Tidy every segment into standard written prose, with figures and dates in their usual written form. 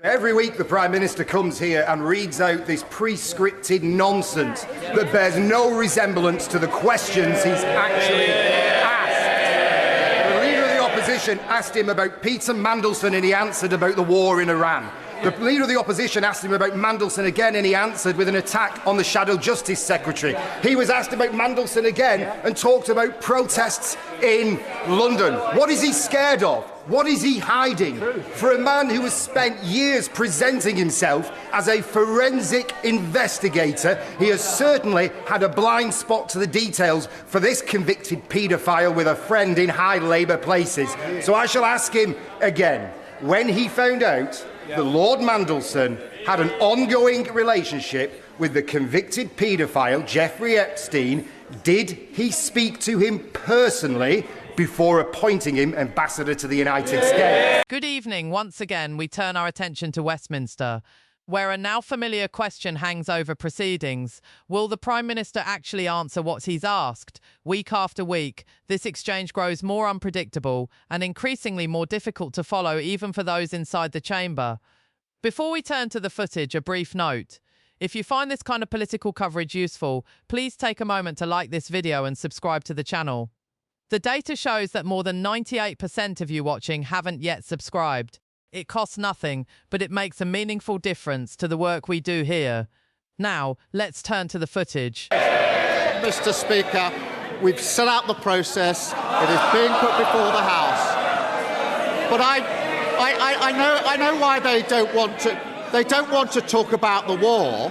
Every week the Prime Minister comes here and reads out this pre-scripted nonsense that bears no resemblance to the questions he's actually asked. The Leader of the Opposition asked him about Peter Mandelson and he answered about the war in Iran. The Leader of the Opposition asked him about Mandelson again and he answered with an attack on the Shadow Justice Secretary. He was asked about Mandelson again and talked about protests in London. What is he scared of? What is he hiding? For a man who has spent years presenting himself as a forensic investigator, he has certainly had a blind spot to the details for this convicted paedophile with a friend in high Labour places. So I shall ask him again, when he found out that Lord Mandelson had an ongoing relationship with the convicted paedophile Jeffrey Epstein, did he speak to him personally before appointing him ambassador to the United States? Good evening. Once again, we turn our attention to Westminster, where a now familiar question hangs over proceedings. Will the Prime Minister actually answer what he's asked? Week after week, this exchange grows more unpredictable and increasingly more difficult to follow even for those inside the chamber. Before we turn to the footage, a brief note. If you find this kind of political coverage useful, please take a moment to like this video and subscribe to the channel. The data shows that more than 98% of you watching haven't yet subscribed. It costs nothing, but it makes a meaningful difference to the work we do here. Now, let's turn to the footage. Mr. Speaker, we've set out the process. It is being put before the House. But I know why they don't want to. They don't want to talk about the war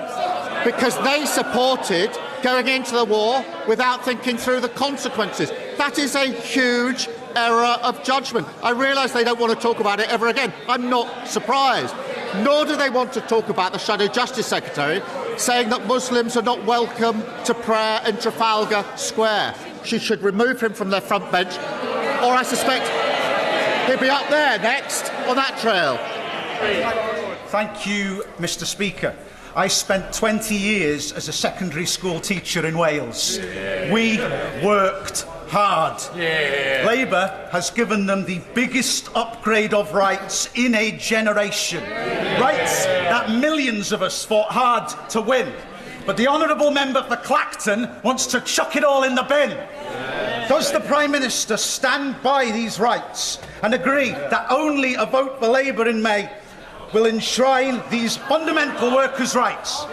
because they supported going into the war without thinking through the consequences. That is a huge error of judgment. I realise they don't want to talk about it ever again. I'm not surprised. Nor do they want to talk about the Shadow Justice Secretary saying that Muslims are not welcome to prayer in Trafalgar Square. She should remove him from their front bench, or I suspect he'll be up there next on that trail. Thank you, Mr. Speaker. I spent 20 years as a secondary school teacher in Wales. We worked hard. Labour has given them the biggest upgrade of rights in a generation. Rights that millions of us fought hard to win. But the honourable member for Clacton wants to chuck it all in the bin. Does the Prime Minister stand by these rights and agree that only a vote for Labour in May will enshrine these fundamental workers' rights?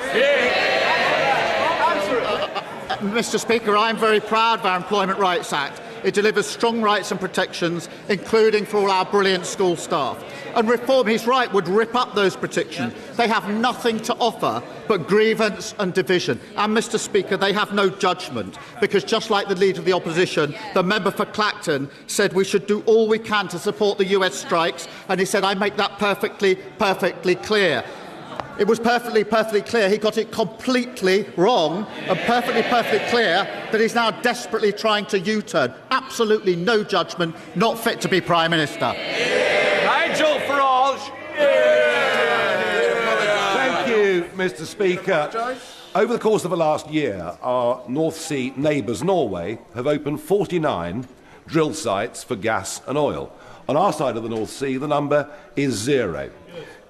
Mr. Speaker, I am very proud of our Employment Rights Act. It delivers strong rights and protections, including for all our brilliant school staff. And reform, he's right, would rip up those protections. They have nothing to offer but grievance and division. And, Mr. Speaker, they have no judgment, because just like the Leader of the Opposition, the member for Clacton said we should do all we can to support the US strikes, and he said, I make that perfectly clear. It was perfectly clear. He got it completely wrong, and perfectly clear that he's now desperately trying to U-turn. Absolutely no judgment, not fit to be Prime Minister. Nigel Farage. Thank you, Mr. Speaker. Over the course of the last year, our North Sea neighbours, Norway, have opened 49 drill sites for gas and oil. On our side of the North Sea, the number is 0.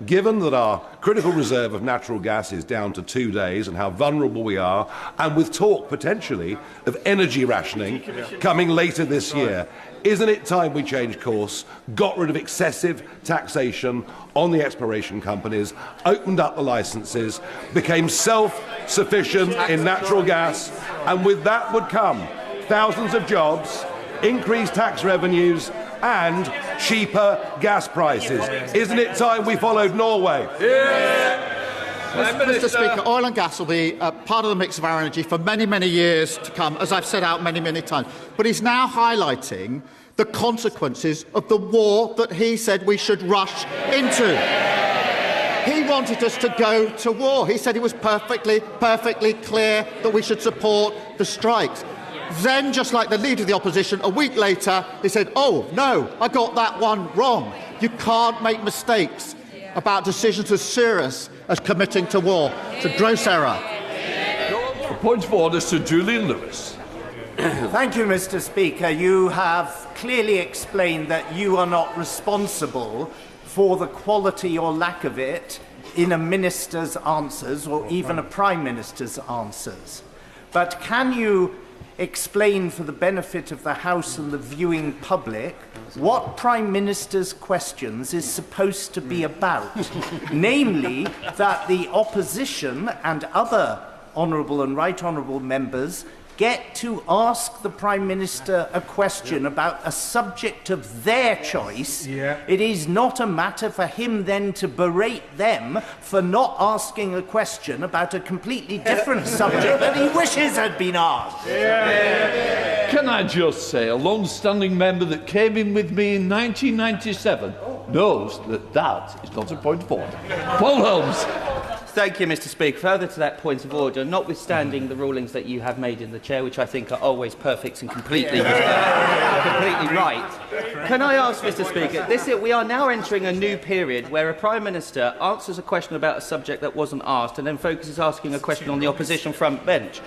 Given that our critical reserve of natural gas is down to 2 days and how vulnerable we are, and with talk potentially of energy rationing coming later this year, isn't it time we changed course, got rid of excessive taxation on the exploration companies, opened up the licences, became self-sufficient in natural gas, and with that would come thousands of jobs, increased tax revenues, and cheaper gas prices? Isn't it time we followed Norway? Mr. Speaker, oil and gas will be part of the mix of our energy for many, many years to come, as I've set out many, many times. But he's now highlighting the consequences of the war that he said we should rush into. He wanted us to go to war. He said it was perfectly clear that we should support the strikes. Then, just like the Leader of the Opposition, a week later, he said, oh, no, I got that one wrong. You can't make mistakes about decisions as serious as committing to war. It's a gross error. The point of order, Sir Julian Lewis. Thank you, Mr. Speaker. You have clearly explained that you are not responsible for the quality or lack of it in a minister's answers or even a prime minister's answers. But can you explain for the benefit of the House and the viewing public what Prime Minister's questions is supposed to be about? Namely, that the opposition and other honourable and right honourable members get to ask the Prime Minister a question about a subject of their choice. It is not a matter for him then to berate them for not asking a question about a completely different subject that he wishes had been asked. Can I just say, a long-standing member that came in with me in 1997 knows that that is not a point of order. Paul Holmes. Thank you, Mr. Speaker. Further to that point of order, notwithstanding the rulings that you have made in the chair, which I think are always perfect and completely right, can I ask, Mr. Speaker, we are now entering a new period where a Prime Minister answers a question about a subject that wasn't asked and then focuses asking a question on the opposition front bench.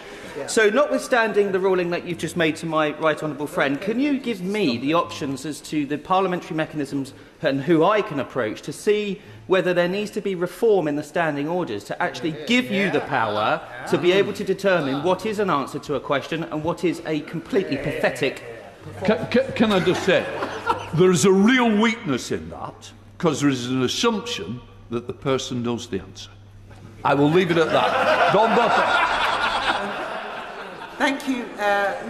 So, notwithstanding the ruling that you've just made to my right honourable friend, can you give me the options as to the parliamentary mechanisms and who I can approach to see whether there needs to be reform in the standing orders to actually give you the power to be able to determine what is an answer to a question and what is a completely pathetic... Can I just say, there is a real weakness in that, because there is an assumption that the person knows the answer. I will leave it at that. Don Buffer. Thank you,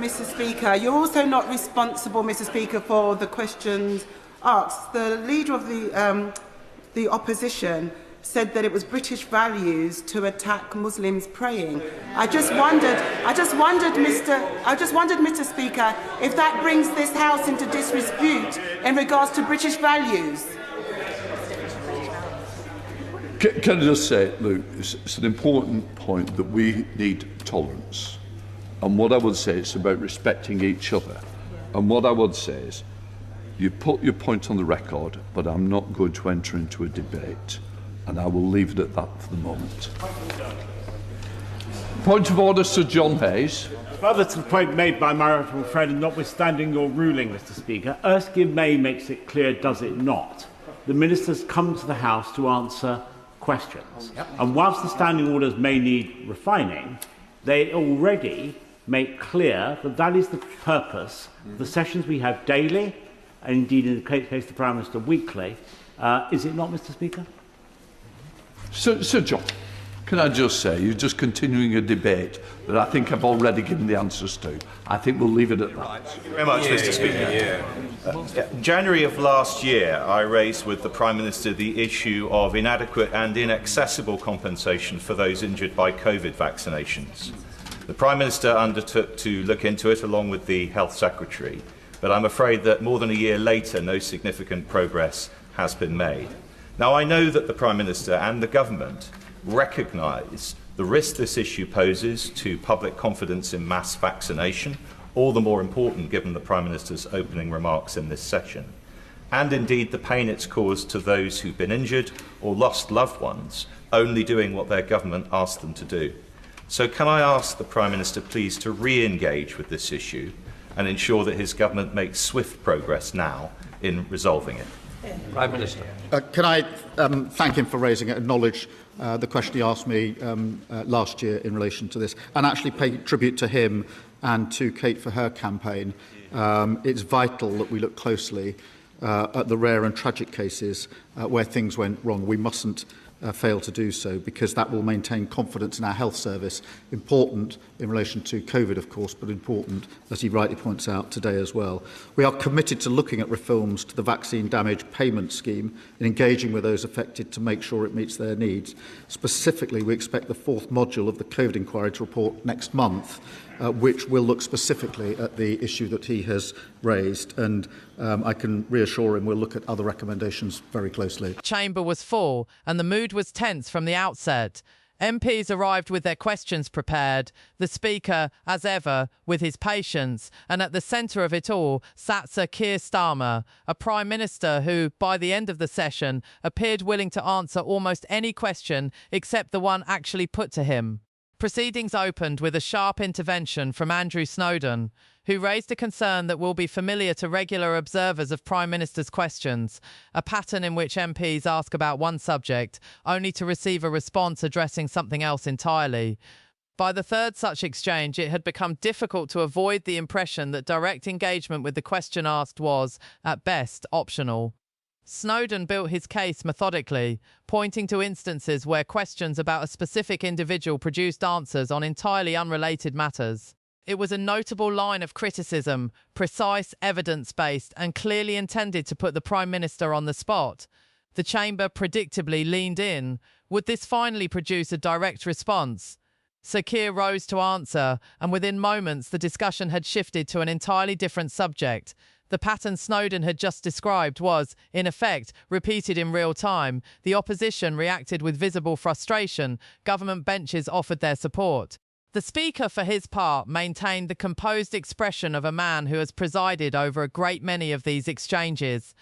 Mr. Speaker. You're also not responsible, Mr. Speaker, for the questions asked. The leader of the opposition said that it was British values to attack Muslims praying. I just wondered, Mr. Speaker, if that brings this House into disrepute in regards to British values. Can I just say, Luke, it's an important point that we need tolerance. And what I would say is about respecting each other. And what I would say is, you put your point on the record, but I'm not going to enter into a debate. And I will leave it at that for the moment. Point of order, Sir John Hayes. Further to the point made by my honourable friend, notwithstanding your ruling, Mr. Speaker, Erskine May makes it clear, does it not? The ministers come to the House to answer questions. And whilst the standing orders may need refining, they already make clear that that is the purpose of the sessions we have daily, and indeed in the case of the Prime Minister weekly. Is it not, Mr. Speaker? Sir John, can I just say, you're just continuing a debate that I think I've already given the answers to. I think we'll leave it at that. Thank you very much, Mr. Speaker. January of last year, I raised with the Prime Minister the issue of inadequate and inaccessible compensation for those injured by COVID vaccinations. The Prime Minister undertook to look into it along with the Health Secretary, but I'm afraid that more than a year later, no significant progress has been made. Now, I know that the Prime Minister and the Government recognise the risk this issue poses to public confidence in mass vaccination, all the more important given the Prime Minister's opening remarks in this session, and indeed the pain it's caused to those who've been injured or lost loved ones, only doing what their government asked them to do. So can I ask the Prime Minister please to re-engage with this issue and ensure that his government makes swift progress now in resolving it? Prime Minister. Can I thank him for raising it, acknowledge the question he asked me last year in relation to this, and actually pay tribute to him and to Kate for her campaign. It's vital that we look closely at the rare and tragic cases where things went wrong. We mustn't fail to do so, because that will maintain confidence in our health service. Important in relation to COVID, of course, but important, as he rightly points out, today as well. We are committed to looking at reforms to the vaccine damage payment scheme and engaging with those affected to make sure it meets their needs. Specifically, we expect the fourth module of the COVID inquiry to report next month, which will look specifically at the issue that he has raised. And I can reassure him we'll look at other recommendations very closely. The chamber was full and the mood was tense from the outset. MPs arrived with their questions prepared, the Speaker, as ever, with his patience, and at the centre of it all sat Sir Keir Starmer, a Prime Minister who, by the end of the session, appeared willing to answer almost any question except the one actually put to him. Proceedings opened with a sharp intervention from Andrew Snowden, who raised a concern that will be familiar to regular observers of Prime Minister's questions, a pattern in which MPs ask about one subject, only to receive a response addressing something else entirely. By the third such exchange, it had become difficult to avoid the impression that direct engagement with the question asked was, at best, optional. Snowden built his case methodically, pointing to instances where questions about a specific individual produced answers on entirely unrelated matters. It was a notable line of criticism, precise, evidence-based, and clearly intended to put the Prime Minister on the spot. The Chamber predictably leaned in. Would this finally produce a direct response? Sir Keir rose to answer, and within moments the discussion had shifted to an entirely different subject. The pattern Snowden had just described was, in effect, repeated in real time. The opposition reacted with visible frustration. Government benches offered their support. The Speaker, for his part, maintained the composed expression of a man who has presided over a great many of these exchanges.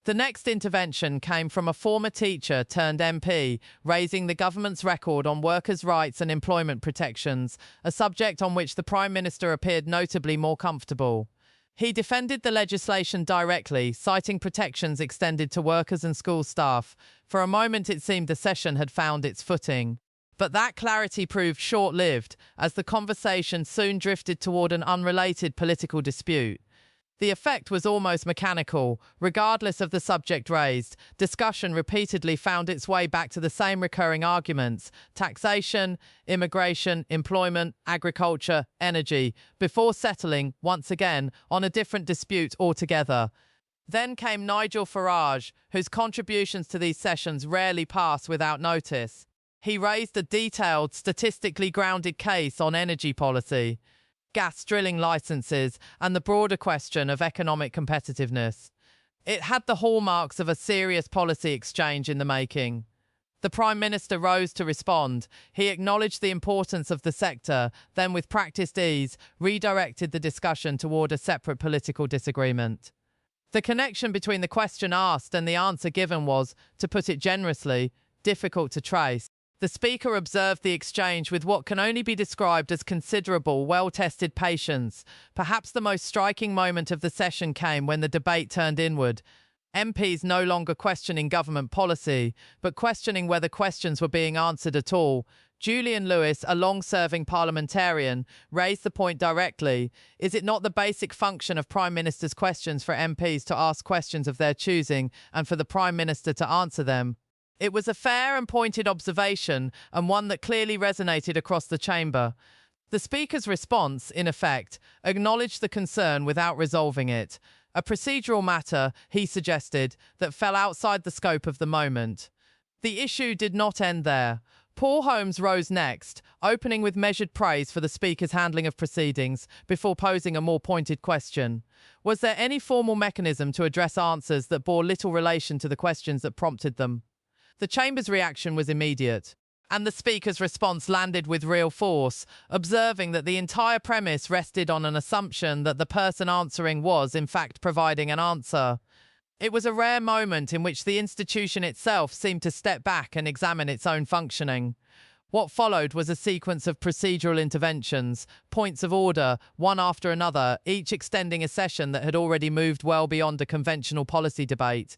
The next intervention came from a former teacher turned MP, raising the government's record on workers' rights and employment protections, a subject on which the Prime Minister appeared notably more comfortable. He defended the legislation directly, citing protections extended to workers and school staff. For a moment it seemed the session had found its footing. But that clarity proved short-lived, as the conversation soon drifted toward an unrelated political dispute. The effect was almost mechanical. Regardless of the subject raised, discussion repeatedly found its way back to the same recurring arguments: taxation, immigration, employment, agriculture, energy, before settling, once again, on a different dispute altogether. Then came Nigel Farage, whose contributions to these sessions rarely pass without notice. He raised a detailed, statistically grounded case on energy policy, gas drilling licenses, and the broader question of economic competitiveness. It had the hallmarks of a serious policy exchange in the making. The Prime Minister rose to respond. He acknowledged the importance of the sector, then with practiced ease, redirected the discussion toward a separate political disagreement. The connection between the question asked and the answer given was, to put it generously, difficult to trace. The Speaker observed the exchange with what can only be described as considerable, well-tested patience. Perhaps the most striking moment of the session came when the debate turned inward. MPs no longer questioning government policy, but questioning whether questions were being answered at all. Julian Lewis, a long-serving parliamentarian, raised the point directly. Is it not the basic function of Prime Minister's questions for MPs to ask questions of their choosing and for the Prime Minister to answer them? It was a fair and pointed observation, and one that clearly resonated across the chamber. The Speaker's response, in effect, acknowledged the concern without resolving it. A procedural matter, he suggested, that fell outside the scope of the moment. The issue did not end there. Paul Holmes rose next, opening with measured praise for the Speaker's handling of proceedings, before posing a more pointed question. Was there any formal mechanism to address answers that bore little relation to the questions that prompted them? The Chamber's reaction was immediate, and the Speaker's response landed with real force, observing that the entire premise rested on an assumption that the person answering was, in fact, providing an answer. It was a rare moment in which the institution itself seemed to step back and examine its own functioning. What followed was a sequence of procedural interventions, points of order, one after another, each extending a session that had already moved well beyond a conventional policy debate.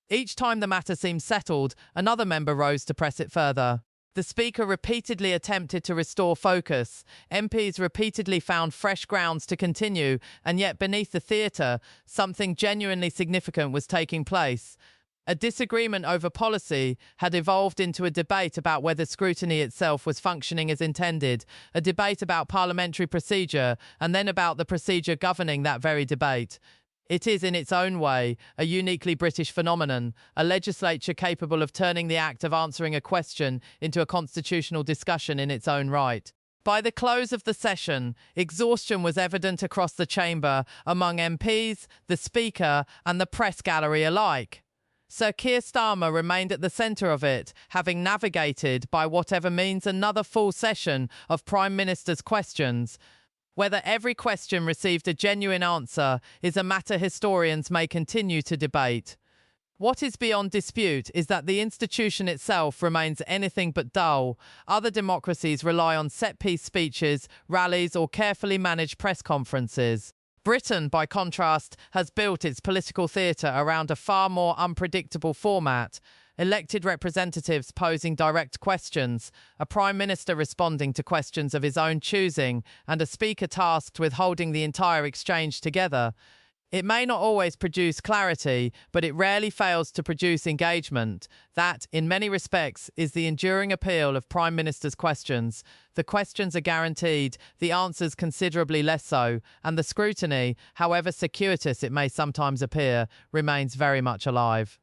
Each time the matter seemed settled, another member rose to press it further. The Speaker repeatedly attempted to restore focus. MPs repeatedly found fresh grounds to continue, and yet beneath the theatre, something genuinely significant was taking place. A disagreement over policy had evolved into a debate about whether scrutiny itself was functioning as intended, a debate about parliamentary procedure, and then about the procedure governing that very debate. It is, in its own way, a uniquely British phenomenon, a legislature capable of turning the act of answering a question into a constitutional discussion in its own right. By the close of the session, exhaustion was evident across the chamber, among MPs, the Speaker, and the press gallery alike. Sir Keir Starmer remained at the centre of it, having navigated, by whatever means, another full session of Prime Minister's questions. Whether every question received a genuine answer is a matter historians may continue to debate. What is beyond dispute is that the institution itself remains anything but dull. Other democracies rely on set-piece speeches, rallies, or carefully managed press conferences. Britain, by contrast, has built its political theatre around a far more unpredictable format. Elected representatives posing direct questions, a prime minister responding to questions of his own choosing, and a speaker tasked with holding the entire exchange together. It may not always produce clarity, but it rarely fails to produce engagement. That, in many respects, is the enduring appeal of Prime Minister's questions. The questions are guaranteed, the answers considerably less so, and the scrutiny, however circuitous it may sometimes appear, remains very much alive.